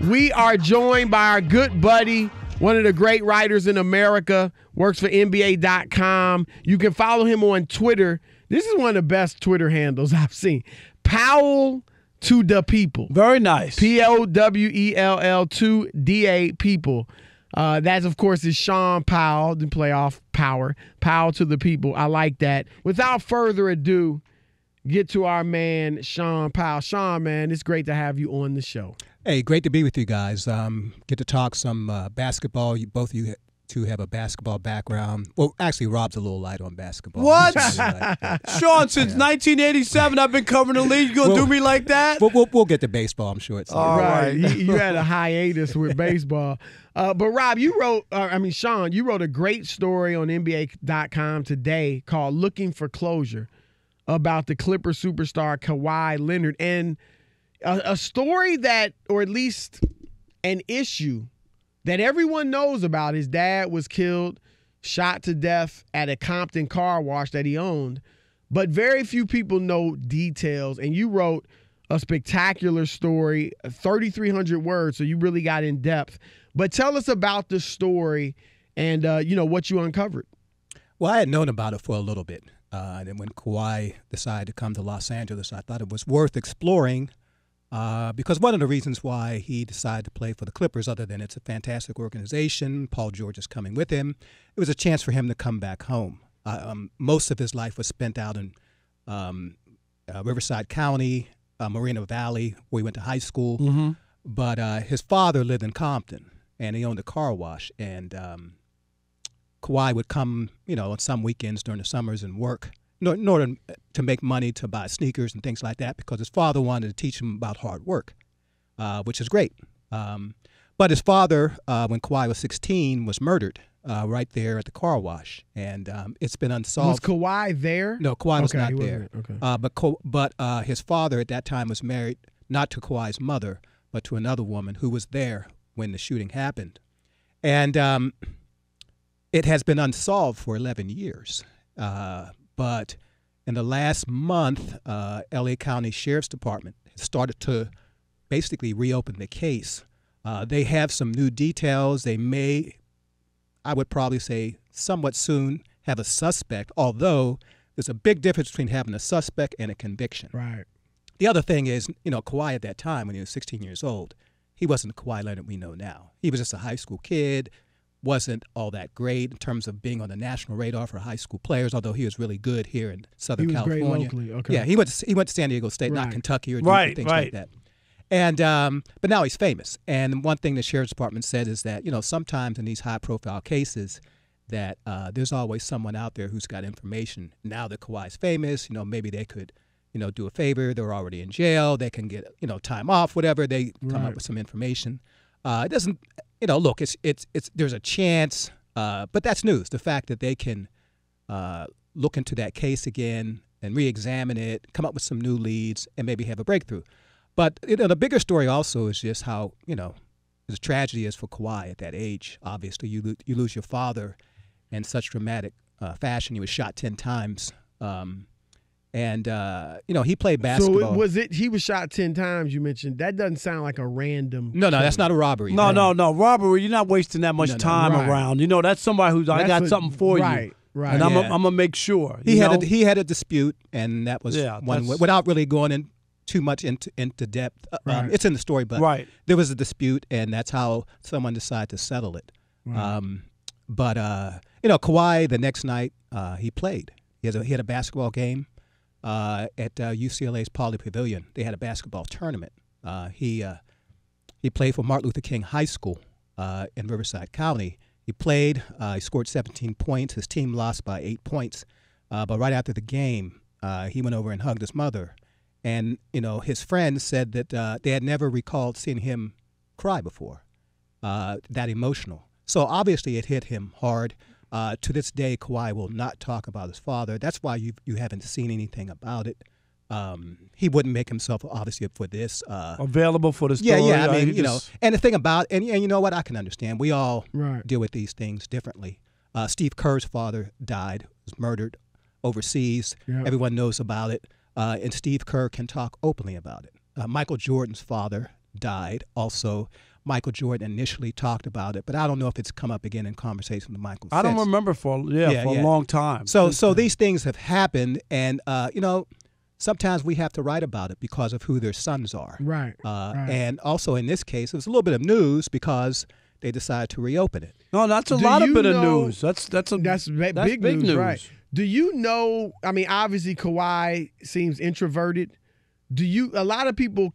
We are joined by our good buddy, one of the great writers in America, works for NBA.com. You can follow him on Twitter. This is one of the best Twitter handles I've seen. Powell to the people. Very nice. Powell to DA people. That's, of course, is Shaun Powell, the playoff power. Powell to the people. I like that. Without further ado, get to our man, Shaun Powell. Shaun, man, it's great to have you on the show. Hey, great to be with you guys. Get to talk some basketball. Both of you two have a basketball background. Well, actually, Rob's a little light on basketball. What? Shaun, since 1987, I've been covering the league. You going to do me like that? We'll get to baseball, I'm sure. All right. You had a hiatus with baseball. But, Rob, Shaun, you wrote a great story on NBA.com today called Looking for Closure about the Clipper superstar Kawhi Leonard. And a story that, or at least an issue that everyone knows about. His dad was killed, shot to death at a Compton car wash that he owned, but very few people know details. And you wrote a spectacular story, 3,300 words, so you really got in depth. But tell us about the story and, what you uncovered. Well, I had known about it for a little bit. And then when Kawhi decided to come to Los Angeles, I thought it was worth exploring. Because one of the reasons why he decided to play for the Clippers, other than it's a fantastic organization, Paul George is coming with him, it was a chance for him to come back home. Most of his life was spent out in Riverside County, Moreno Valley, where he went to high school. Mm-hmm. But his father lived in Compton, and he owned a car wash. And Kawhi would come, on some weekends during the summers and work in order to make money to buy sneakers and things like that, because his father wanted to teach him about hard work, which is great. But his father, when Kawhi was 16, was murdered right there at the car wash, and it's been unsolved. Was Kawhi there? No, Kawhi was not there. Okay. But his father at that time was married not to Kawhi's mother, but to another woman who was there when the shooting happened. And it has been unsolved for 11 years. But in the last month, L.A. County Sheriff's Department has started to basically reopen the case. They have some new details. They may, I would probably say, somewhat soon have a suspect, although there's a big difference between having a suspect and a conviction. Right. The other thing is, Kawhi at that time, when he was 16 years old, he wasn't the Kawhi Leonard we know now. He was just a high school kid. Wasn't all that great in terms of being on the national radar for high school players, although he was really good here in Southern California. Great locally. Okay. Yeah, he went to San Diego State, not Kentucky or right, things like that. And but now he's famous. And one thing the Sheriff's Department said is that, sometimes in these high-profile cases that there's always someone out there who's got information. Now that Kawhi's famous, maybe they could, do a favor. They're already in jail. They can get, time off, whatever. They come up with some information. It doesn't... look, it's there's a chance, but that's news. The fact that they can look into that case again and re-examine it, come up with some new leads, and maybe have a breakthrough. But the bigger story also is just how as a tragedy is for Kawhi at that age. Obviously, you lose your father in such dramatic fashion. He was shot 10 times. And he played basketball. So he was shot 10 times, you mentioned. That doesn't sound like a random. No, that's not a robbery. No, robbery. You're not wasting that much time around. That's somebody who's I got something for you. Right. And I'm gonna make sure. He had a dispute, and that was one without really going in too much into depth. It's in the story, but there was a dispute, and that's how someone decided to settle it. Right. But Kawhi the next night he played. He had a basketball game. At UCLA's Pauley Pavilion. They had a basketball tournament. He played for Martin Luther King High School in Riverside County. He played. He scored 17 points. His team lost by 8 points. But right after the game, he went over and hugged his mother. And, his friends said that they had never recalled seeing him cry before, that emotional. So obviously it hit him hard. To this day, Kawhi will not talk about his father. That's why you haven't seen anything about it. He wouldn't make himself, obviously, for this. Available for the story. Yeah. I mean, and the thing about, and you know what, I can understand. We all deal with these things differently. Steve Kerr's father died, was murdered overseas. Yep. Everyone knows about it. And Steve Kerr can talk openly about it. Michael Jordan's father died. Also, Michael Jordan initially talked about it, but I don't know if it's come up again in conversation with Michael. I don't remember for a long time. So these things have happened, and sometimes we have to write about it because of who their sons are. Right. And also in this case, it was a little bit of news because they decided to reopen it. No, that's a lot of bit of news. That's big news, right? Do you know? I mean, obviously Kawhi seems introverted. A lot of people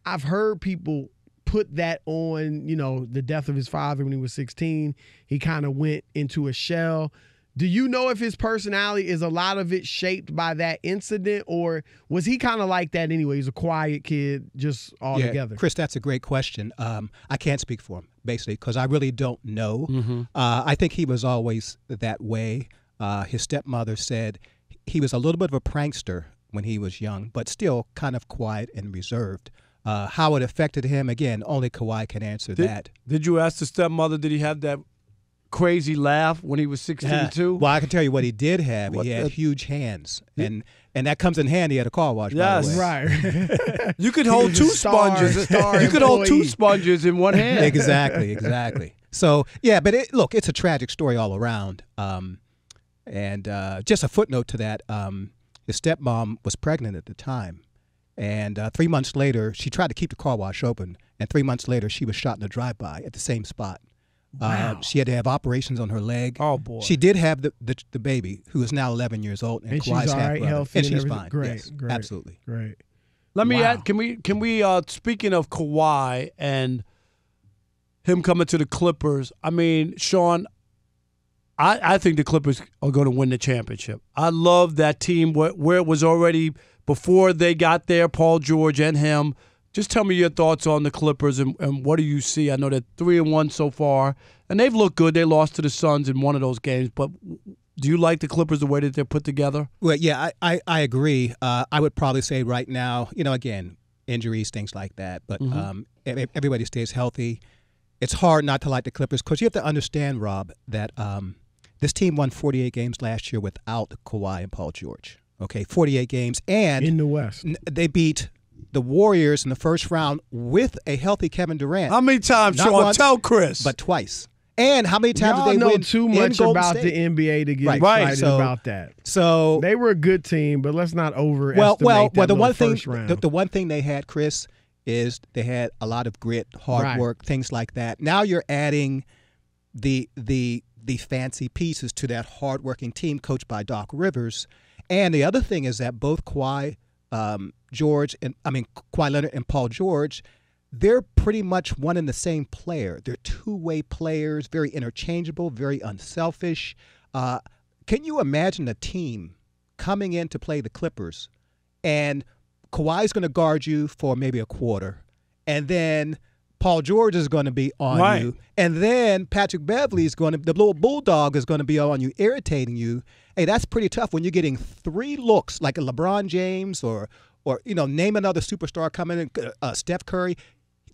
I've heard people put that on, the death of his father when he was 16. He kind of went into a shell. Do you know if his personality is a lot of it shaped by that incident, or was he kind of like that anyway? He's a quiet kid just altogether. Chris, that's a great question. I can't speak for him, basically, because I really don't know. Mm-hmm. I think he was always that way. His stepmother said he was a little bit of a prankster when he was young, but still kind of quiet and reserved. How it affected him, again, only Kawhi can answer that. Did you ask the stepmother, did he have that crazy laugh when he was 16 too? Well, I can tell you what he did have. He had huge hands, and that comes in handy at a car wash. Yes, by the way. Right. You could hold two sponges. You could hold two sponges in one hand. Exactly. So yeah, but it's a tragic story all around. And just a footnote to that: his stepmom was pregnant at the time, and 3 months later, she tried to keep the car wash open, and 3 months later, she was shot in a drive-by at the same spot. Wow. She had to have operations on her leg. Oh boy! She did have the baby, who is now 11 years old, and Kawhi's she's all right, healthy, and she's everything. fine. Great, yes, great, absolutely. Great. Let me add. Can we? Speaking of Kawhi and him coming to the Clippers, I mean, Shaun, I think the Clippers are going to win the championship. I love that team where it was already before they got there, Paul George and him. Just tell me your thoughts on the Clippers and what do you see? I know they're 3-1 so far, and they've looked good. They lost to the Suns in one of those games, but do you like the Clippers the way that they're put together? Well, yeah, I agree. I would probably say right now, again, injuries, things like that, but everybody stays healthy. It's hard not to like the Clippers because you have to understand, Rob, that this team won 48 games last year without Kawhi and Paul George. Okay, 48 games, and in the West, they beat the Warriors in the first round with a healthy Kevin Durant. How many times, Shaun? Tell Chris. But twice. And how many times did they know win too much about the NBA to get excited about that? So they were a good team, but let's not overestimate that first round. The one thing they had, Chris, is they had a lot of grit, hard work, things like that. Now you're adding the fancy pieces to that hardworking team coached by Doc Rivers. And the other thing is that both Kawhi Leonard and Paul George, they're pretty much one and the same player. They're two-way players, very interchangeable, very unselfish. Can you imagine a team coming in to play the Clippers, and Kawhi's going to guard you for maybe a quarter, and then Paul George is going to be on you, and then Patrick Beverly is the little bulldog is going to be on you, irritating you. Hey, that's pretty tough when you're getting 3 looks like a LeBron James or name another superstar coming in, Steph Curry.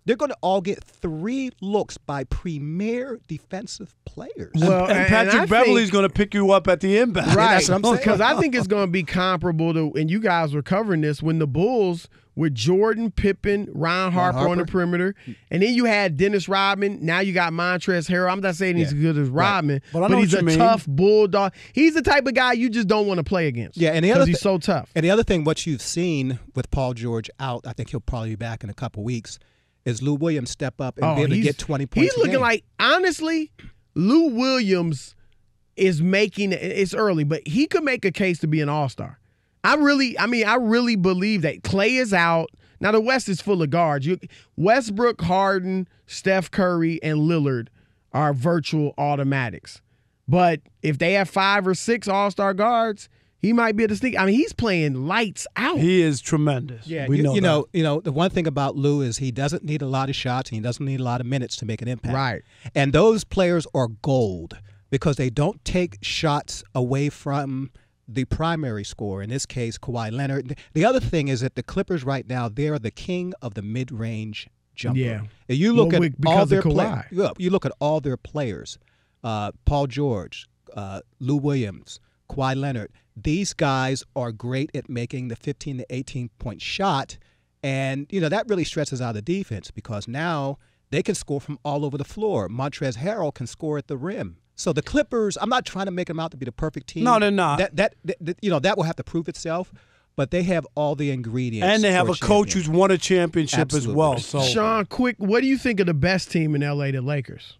They're going to all get 3 looks by premier defensive players. Well, and Patrick Beverly's going to pick you up at the inbound. Right. That's what I'm saying. Because I think it's going to be comparable to, and you guys were covering this, when the Bulls with Jordan, Pippen, Ron Harper on the perimeter, and then you had Dennis Rodman. Now you got Montrezl Harrell. I'm not saying he's as good as Rodman, but he's a tough bulldog. He's the type of guy you just don't want to play against. Yeah, and because he's so tough. And the other thing, what you've seen with Paul George out, I think he'll probably be back in a couple weeks, is Lou Williams step up and be able to get 20 points. He's looking like, honestly, Lou Williams is making, it's early, but he could make a case to be an all-star. I really believe that. Clay is out. Now, the West is full of guards. Westbrook, Harden, Steph Curry, and Lillard are virtual automatics. But if they have 5 or 6 all-star guards, he might be able to sneak. I mean, he's playing lights out. He is tremendous. Yeah, we know the one thing about Lou is he doesn't need a lot of shots and he doesn't need a lot of minutes to make an impact. Right. And those players are gold because they don't take shots away from the primary scorer, in this case, Kawhi Leonard. The other thing is that the Clippers right now, they are the king of the mid-range jumper. Yeah. And you look at all their players. You look at all their players. Paul George, Lou Williams, Kawhi Leonard. These guys are great at making the 15 to 18 point shot, And, that really stresses out the defense because now they can score from all over the floor. Montrezl Harrell can score at the rim. So the Clippers, I'm not trying to make them out to be the perfect team. No, they're not. That will have to prove itself. But they have all the ingredients. And they have a coach who's won a championship as well. So, Shaun, quick, what do you think of the best team in L.A., the Lakers?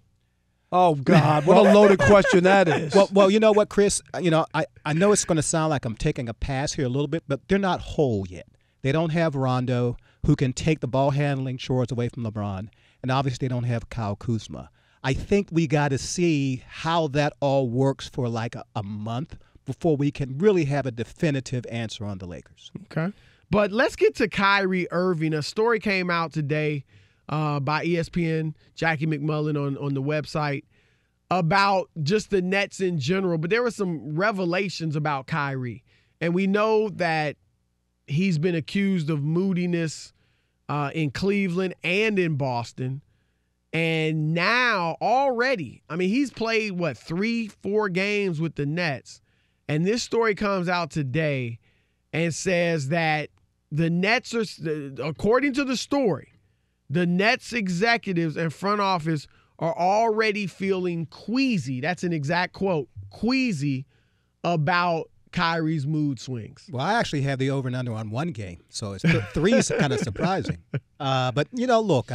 Oh, God, what a loaded question that is. Well, you know what, Chris? I know it's going to sound like I'm taking a pass here a little bit, but they're not whole yet. They don't have Rondo, who can take the ball handling chores away from LeBron. And obviously they don't have Kyle Kuzma. I think we got to see how that all works for like a month before we can really have a definitive answer on the Lakers. Okay. But let's get to Kyrie Irving. A story came out today by ESPN, Jackie McMullen on the website, about just the Nets in general. But there were some revelations about Kyrie. And we know that he's been accused of moodiness in Cleveland and in Boston. And now already, he's played, 3-4 games with the Nets. And this story comes out today and says that the Nets are, according to the story, the Nets executives and front office are already feeling queasy. That's an exact quote, queasy about Kyrie's mood swings. Well, I actually have the over and under on one game, so it's 3 is kind of surprising. But, look,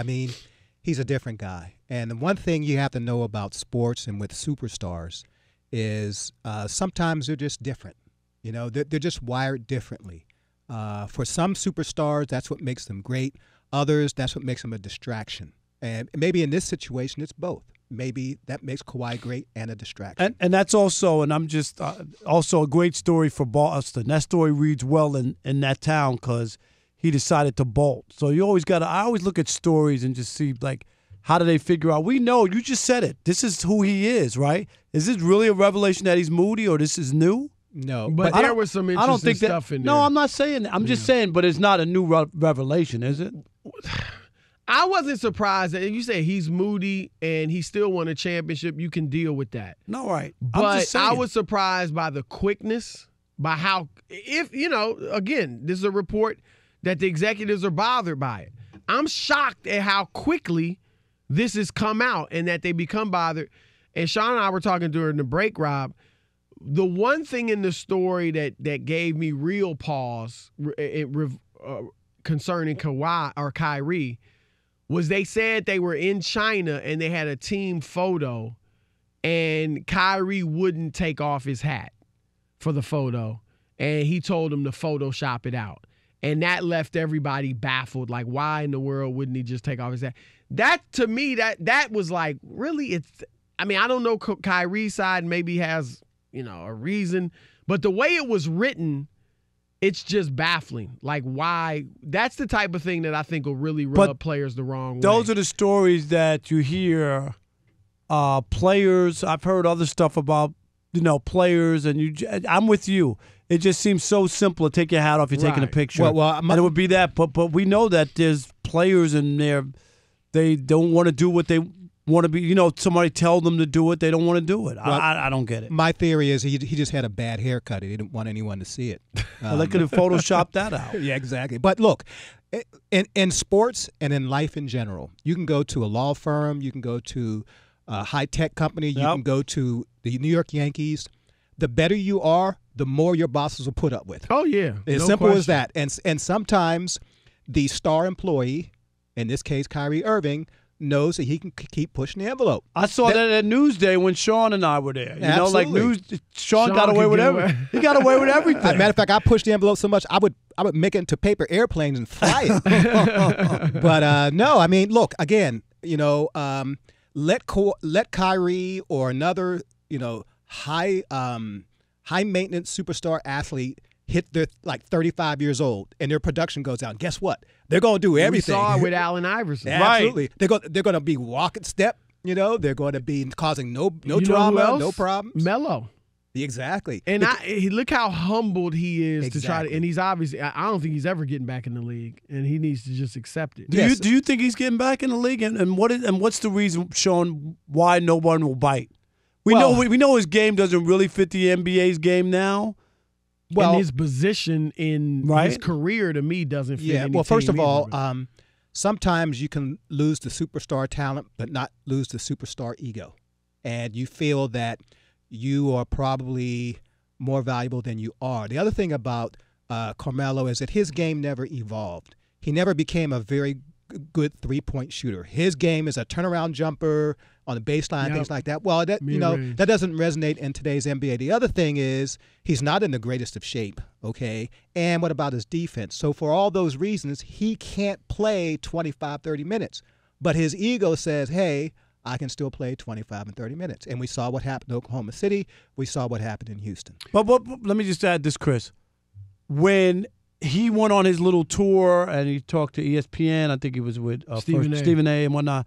he's a different guy. And the one thing you have to know about sports and with superstars is sometimes they're just different. They're just wired differently. For some superstars, that's what makes them great. Others, that's what makes them a distraction. And maybe in this situation, it's both. Maybe that makes Kawhi great and a distraction. And that's also, and I'm just also a great story for Boston. That story reads well in that town because he decided to bolt. So you always got to, I always look at stories and just see, how do they figure out? We know, you just said it. This is who he is, right? Is this really a revelation that he's moody or this is new? No. But there was some interesting stuff in there. No, I'm not saying that. I'm just saying, but it's not a new revelation, is it? I wasn't surprised that you say he's moody and he still won a championship. You can deal with that. No, right. But I was surprised by the quickness, by how, again, this is a report that the executives are bothered by it. I'm shocked at how quickly this has come out and that they become bothered. And Shaun and I were talking during the break, Rob. The one thing in the story that gave me real pause concerning Kawhi or Kyrie was they said they were in China and they had a team photo and Kyrie wouldn't take off his hat for the photo. And he told him to Photoshop it out. And that left everybody baffled. Like, why in the world wouldn't he just take off his hat? That, to me, that was like, really? I don't know Kyrie's side maybe has, a reason. But the way it was written, it's just baffling. Like, why? That's the type of thing that I think will really rub players the wrong way. Those are the stories that you hear players. I've heard other stuff about, players, and I'm with you. It just seems so simple to take your hat off, you're taking a picture. And it would be that. But we know that there's players in there, they don't want to do what they want to be. Somebody tell them to do it, they don't want to do it. Well, I don't get it. My theory is he just had a bad haircut. He didn't want anyone to see it. Well, they could have photoshopped that out. Yeah, exactly. But look, in sports and in life in general, you can go to a law firm, you can go to a high-tech company, you can go to the New York Yankees. The better you are, the more your bosses will put up with. Oh, yeah. As simple as that. And sometimes the star employee, in this case Kyrie Irving, knows that he can keep pushing the envelope. I saw that at Newsday when Shaun and I were there. Shaun got away with everything. He got away with everything. Matter of fact, I pushed the envelope so much I would make it into paper airplanes and fly it. But no, look, again, let Kyrie or another, high maintenance superstar athlete hit their 35 years old and their production goes down. Guess what? They're going to do everything. We saw it with Allen Iverson. Absolutely. Right. They're going to be walking step. They're going to be causing no drama, no problems. Melo. Exactly. And look how humbled he is to try to. And he's obviously. I don't think he's ever getting back in the league, and he needs to just accept it. Do you think he's getting back in the league? And what's the reason, Shaun, why no one will bite? We know his game doesn't really fit the NBA's game now. and his position in his career to me doesn't fit. Any first team of all, either, sometimes you can lose the superstar talent, but not lose the superstar ego, and you feel that you are probably more valuable than you are. The other thing about Carmelo is that his game never evolved. He never became a very good three-point shooter. His game is a turnaround jumper on the baseline, things like that. Well, that that doesn't resonate in today's NBA. The other thing is he's not in the greatest of shape, okay? And what about his defense? So for all those reasons, he can't play 25, 30 minutes. But his ego says, hey, I can still play 25 and 30 minutes. And we saw what happened in Oklahoma City. We saw what happened in Houston. But let me just add this, Chris. When he went on his little tour and he talked to ESPN, I think he was with Stephen A. and whatnot.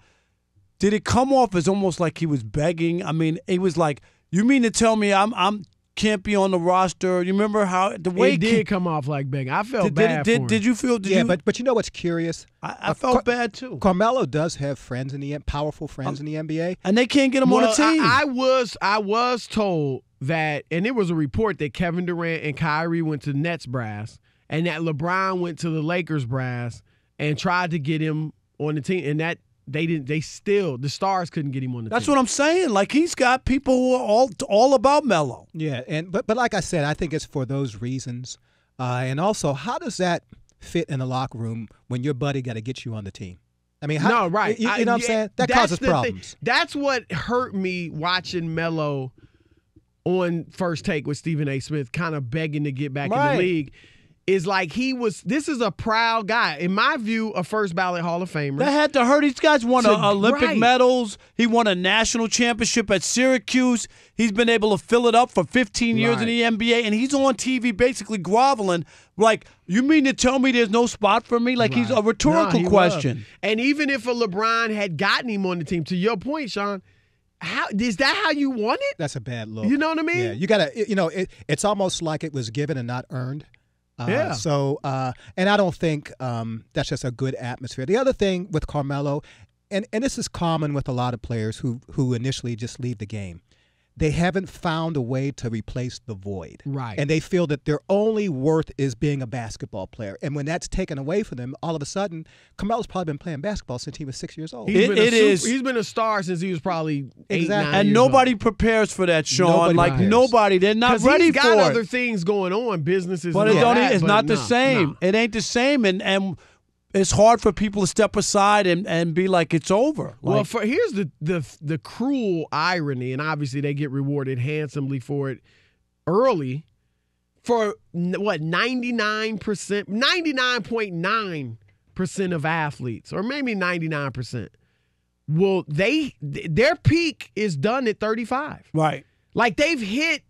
Did it come off as almost like he was begging? I mean, it was like, you mean to tell me I'm can't be on the roster? You remember how the way it did come off like begging? I felt bad for him. Did you feel? But you know what's curious? I felt bad too. Carmelo does have friends in the powerful friends in the NBA, and they can't get him on the team. I was told that, and it was a report that Kevin Durant and Kyrie went to Nets brass, and that LeBron went to the Lakers brass and tried to get him on the team, and that the Stars couldn't get him on the team. That's what I'm saying. Like, he's got people who are all about Melo. Yeah, but like I said, I think it's for those reasons. And also, how does that fit in the locker room when your buddy got to get you on the team? I mean, no, right. You know what I'm saying? That causes problems. That's what hurt me watching Melo on First Take with Stephen A. Smith, kind of begging to get back in the league. Is like this is a proud guy. In my view, a first ballot Hall of Famer. That had to hurt. These guys won Olympic medals. He won a national championship at Syracuse. He's been able to fill it up for 15 years in the NBA, and he's on TV basically groveling. Like, you mean to tell me there's no spot for me? Like, he's a rhetorical question. And even if a LeBron had gotten him on the team, to your point, Shaun, is that how you want it? That's a bad look. You know what I mean? Yeah, you got to, it's almost like it was given and not earned. So, and I don't think that's just a good atmosphere. The other thing with Carmelo, and this is common with a lot of players who initially just leave the game, they haven't found a way to replace the void. Right. And they feel that their only worth is being a basketball player. And when that's taken away from them, all of a sudden, Carmelo's probably been playing basketball since he was 6 years old. He's been a star since he was probably 8, 9 and years nobody old. prepares for that, Sean. Nobody. They're not ready he's for got it. other things going on, businesses. But it's not the same. No. It ain't the same. And it's hard for people to step aside and be like, it's over. Well, here's the cruel irony, and obviously they get rewarded handsomely for it early. For what, 99.9% of athletes, or maybe 99%, well, their peak is done at 35. Right. Like, they've hit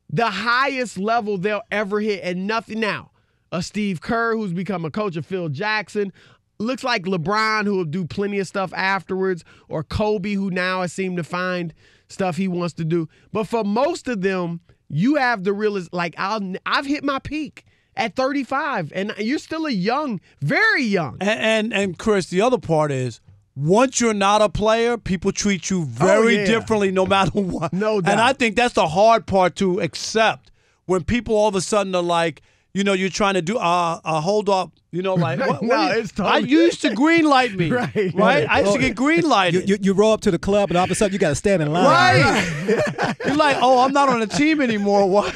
the highest level they'll ever hit, and nothing now. A Steve Kerr, who's become a coach, of Phil Jackson. Looks like LeBron, who will do plenty of stuff afterwards, or Kobe, who now has seemed to find stuff he wants to do. But for most of them, you have the realist, like, I've hit my peak at 35, and you're still very young. And Chris, the other part is, once you're not a player, people treat you very differently no matter what. No doubt. And I think that's the hard part to accept, when people all of a sudden are like, you're trying to do hold up, like you used to green light me, right? I used to get green lighted. You roll up to the club and all of a sudden you got to stand in line. Right. You're like, I'm not on the team anymore. What?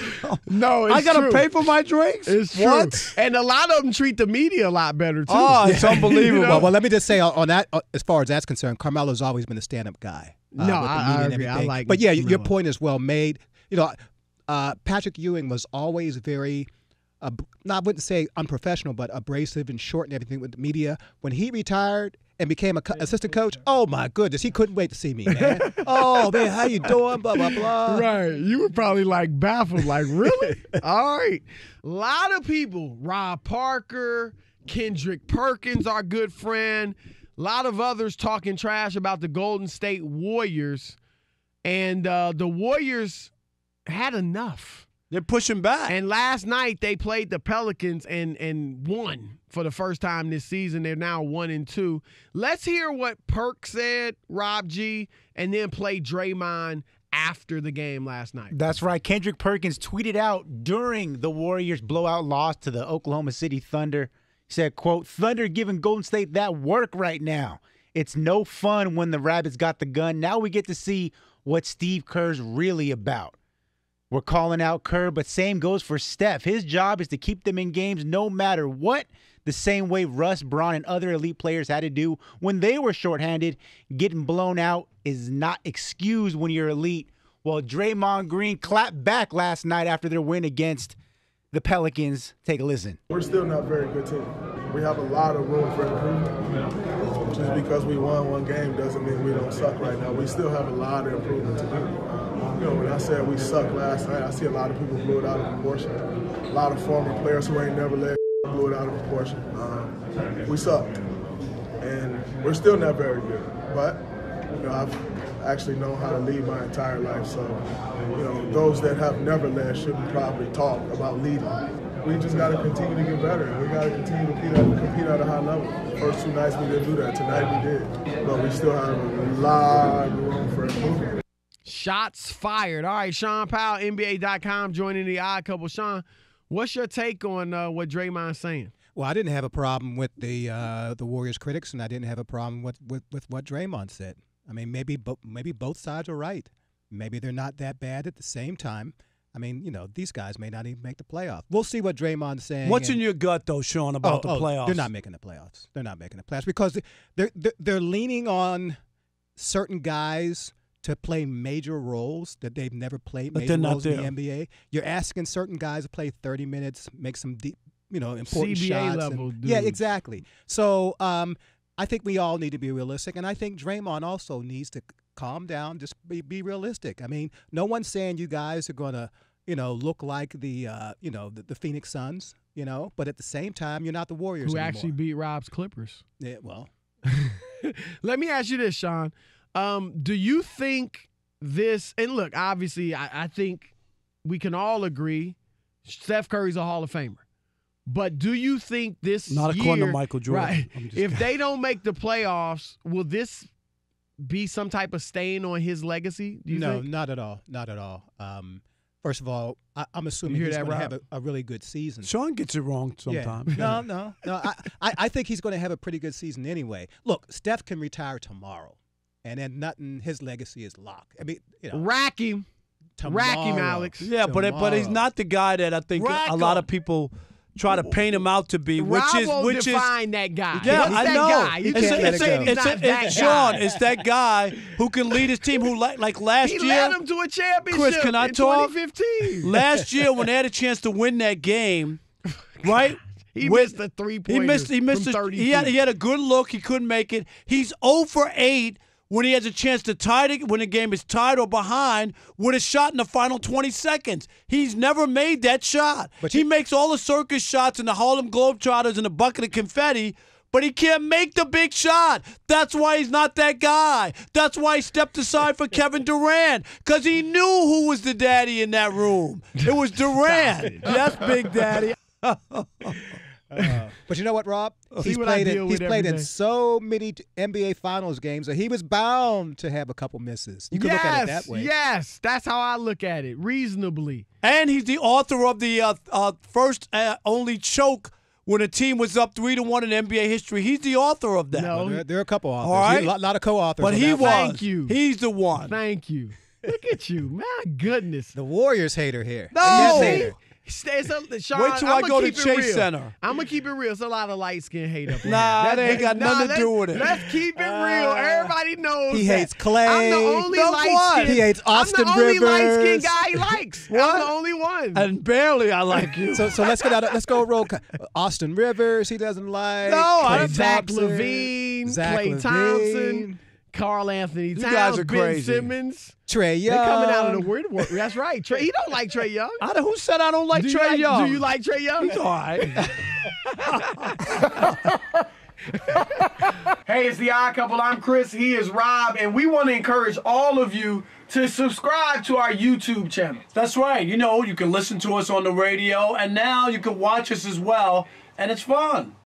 No, I got to pay for my drinks. It's true. What? And a lot of them treat the media a lot better too. Oh, it's unbelievable. Well, let me just say on that, as far as that's concerned, Carmelo's always been a stand-up guy. I agree. I like. But yeah, your point is well made. Patrick Ewing was always very. I wouldn't say unprofessional, but abrasive and short and everything with the media. When he retired and became an assistant coach, oh my goodness, he couldn't wait to see me, man. Oh man, how you doing? Blah blah blah. Right, you were probably like baffled, like really? All right, a lot of people. Rob Parker, Kendrick Perkins, our good friend. A lot of others talking trash about the Golden State Warriors, and the Warriors had enough. They're pushing back. And last night they played the Pelicans and won for the first time this season. They're now 1-2. Let's hear what Perk said, Rob G, and then play Draymond after the game last night. That's right. Kendrick Perkins tweeted out during the Warriors' blowout loss to the Oklahoma City Thunder. He said, quote, "Thunder giving Golden State that work right now. It's no fun when the Rabbits got the gun. Now we get to see what Steve Kerr's really about. We're calling out Kerr, but same goes for Steph. His job is to keep them in games no matter what, the same way Russ, Braun, and other elite players had to do when they were shorthanded. Getting blown out is not excused when you're elite." Well, Draymond Green clapped back last night after their win against the Pelicans. Take a listen. We're still not a very good team. We have a lot of room for improvement. Just because we won one game doesn't mean we don't suck right now. We still have a lot of improvement to do. When I said we sucked last night, I see a lot of people blew it out of proportion. A lot of former players who ain't never led blew it out of proportion. We sucked, and we're still not very good. But I've actually known how to lead my entire life, so those that have never led shouldn't probably talk about leading. We just got to continue to get better. We got to continue to compete at a high level. First 2 nights we didn't do that. Tonight we did, but we still have a lot of room for improvement. Shots fired. All right, Shaun Powell, NBA.com, joining the Odd Couple. Shaun, what's your take on what Draymond's saying? Well, I didn't have a problem with the Warriors critics, and I didn't have a problem with what Draymond said. I mean, maybe both sides are right. Maybe they're not that bad at the same time. I mean, these guys may not even make the playoffs. We'll see what Draymond's saying. What's in your gut, though, Shaun, about the playoffs? They're not making the playoffs. They're not making the playoffs because they're leaning on certain guys to play major roles that they've never played major roles in the NBA. You're asking certain guys to play 30 minutes, make some deep, important CBA shots. level dudes. Yeah, exactly. So I think we all need to be realistic, and I think Draymond also needs to calm down, just be realistic. I mean, no one's saying you guys are going to, look like the Phoenix Suns, but at the same time, you're not the Warriors who anymore. actually beat Rob's Clippers. Yeah, well. Let me ask you this, Shaun. Do you think this – and look, obviously, I think we can all agree Steph Curry's a Hall of Famer. But do you think this Not year, according to Michael Jordan. Right, if they don't make the playoffs, will this be some type of stain on his legacy? Do you think? Not at all. Not at all. First of all, I'm assuming he's going to have a really good season. Shaun gets it wrong sometimes. Yeah. No. I think he's going to have a pretty good season anyway. Look, Steph can retire tomorrow, and then his legacy is locked. I mean, Rack him. Tomorrow. Rack him, Alex. Yeah, but he's not the guy that I think a lot of people try to paint him out to be, which is define that guy. Yeah, He's I that know. Guy. You can't say he's not that Shaun, guy. it's that guy who can lead his team. Who like last year, he led him to a championship. Chris, can I in talk? 2015. Last year, when they had a chance to win that game, right? He missed the 3-pointer. He missed from 30 he had a good look. He couldn't make it. He's 0 for 8 when he has a chance to tie it, when the game is tied or behind with a shot in the final 20 seconds. He's never made that shot. But he makes all the circus shots and the Harlem Globetrotters and a bucket of confetti, but he can't make the big shot. That's why he's not that guy. That's why he stepped aside for Kevin Durant, because he knew who was the daddy in that room. It was Durant. Yes, Big Daddy. But you know what, Rob? He's played in so many NBA Finals games that he was bound to have a couple misses. You can look at it that way. Yes, that's how I look at it, reasonably. And he's the author of the first only choke when a team was up 3-1 in NBA history. He's the author of that. No, there are a couple authors. All right? A lot of co-authors. But he was. Thank you. He's the one. Thank you. Look at you. My goodness. The Warriors hater here. No. Shaun, wait till I go to Chase Center. I'm going to keep it real. It's a lot of light skin hate up there. Nah, that ain't got nothing to do with it. Let's keep it real. Everybody knows he hates Clay. I'm the only light-skinned. He hates Austin Rivers. I'm the only light-skinned guy he likes. I'm the only one. And barely I like you. So let's go roll. Austin Rivers, he doesn't like. No, Clay I don't. Zach LaVine, Klay Thompson, Carl Anthony Towns, you guys are Ben crazy. Simmons. Trae Young. They're coming out of the word. That's right. He don't like Trae Young. Who said I don't like Trae Young? Do you like Trae Young? He's all right. Hey, it's the Odd Couple. I'm Chris. He is Rob. And we want to encourage all of you to subscribe to our YouTube channel. That's right. You can listen to us on the radio, and now you can watch us as well, and it's fun.